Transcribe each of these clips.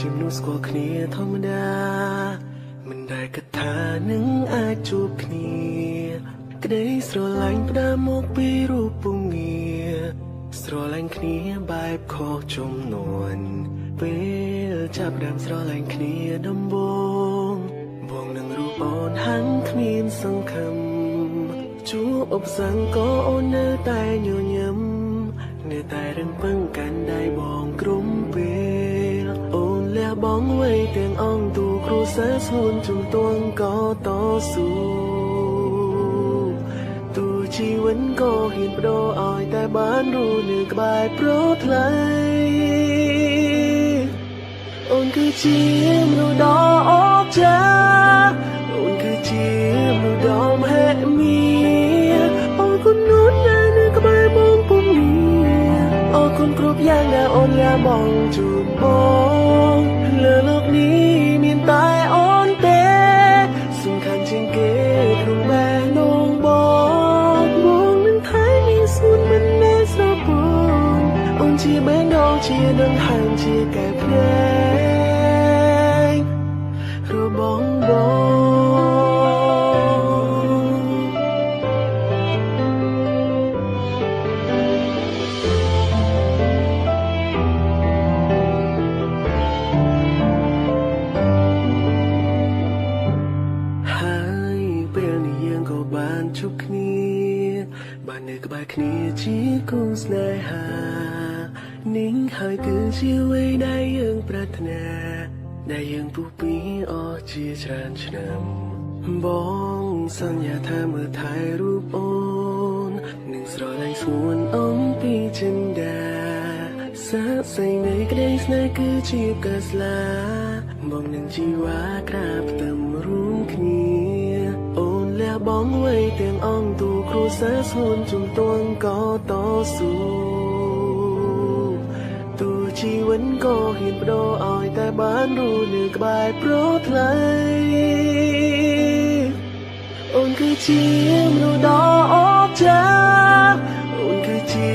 ជំនួសស្គាល់គ្នាធម្មតាមិនដែលគិតថានឹងអាចជួបគ្នាក្តីស្រឡាញ់ផ្ដើមមកពីរូបពងារស្រឡាញ់គ្នាបែបខុសចំនួនពេលចាប់ផ្ដើមស្រឡាញ់គ្នាដំបូងបងនឹងរូបអូនហាំងគ្មានសង្ឃឹមជួបឧបសគ្គក៏អូននៅតែញញឹមនៅតែរឹងពឹងកាន់ដៃបងក្រុមពេលអូនលះបង់ໄວទាំងអង្គទូគ្រួសារស្ងួនជំទង់ក៏តស៊ូទូជីវិតក៏ហ៊ានបដូរឲ្យតែបានរស់នៅក្បែរប្រថ្លៃអូនគឺជាមនុស្សដ៏អស្ចារ្យអូនគឺជាមនុស្សដ៏មហិមាអរគុណអូនដែលនៅក្បែរបងពុំមានអរគុណគ្រប់យ៉ាងដែលអូនលះបង់ជូនបងលើលោកនេះមានតែអូនទេសំខាន់ជាងគេក្នុងបែរនងបងនឹងថែមានសួនមិនដែលស្រពន់អូនជាបេះដូងជាដង្ហើមជាកែភ្នែករបស់បងជួបគ្នាបាននៅក្បែរគ្នាជាគូស្នេហានេះហើយគឺជាអ្វីដែលយើងប្រាថ្នាដែលយើងពុះពីអស់ជាច្រើនឆ្នាំបងសន្យាថាមើលថែរូបអូននឹងស្រឡាញ់ស្ងួនអំពីចិន្តាសាក្សីនៃក្តីស្នេហ៍គឺជាផ្កាស្លាបងនឹងជីវ៉ាក្រាបផ្ទឹមរួមគ្នាអូនលះបង់ໄວទាំងអង្គទូគ្រួសារស្ងួនជំទង់ក៏តស៊ូទូជីវិតក៏ហ៊ានបដូរឲ្យតែបានរស់នៅក្បែរប្រថ្លៃអូនគឺជាមនុស្សដ៏អស្ចារ្យអូនគឺជា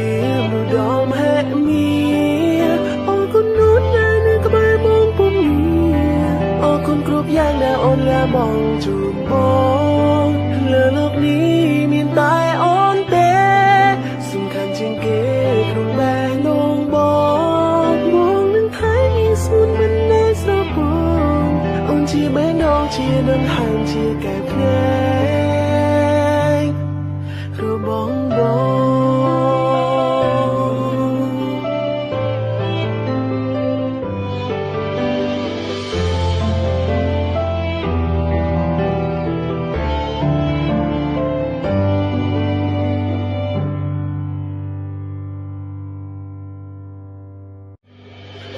មនុស្សដ៏មហិមាអរគុណអូនដែលនៅក្បែរបងពុំមានអរគុណគ្រប់យ៉ាងដែលអូនលះបង់ជូនបងលើលោកនេះមានតែអូនទេសំខាន់ជាងគេក្នុងបែរនងបងនឹងថែមានសួនមិនដែលស្រពន់អូនជាបេះដូងជាដង្ហើមជាកែភ្នែករបស់បង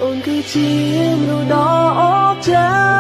អូនគឺជាមនុស្សដ៏អស្ចារ្យ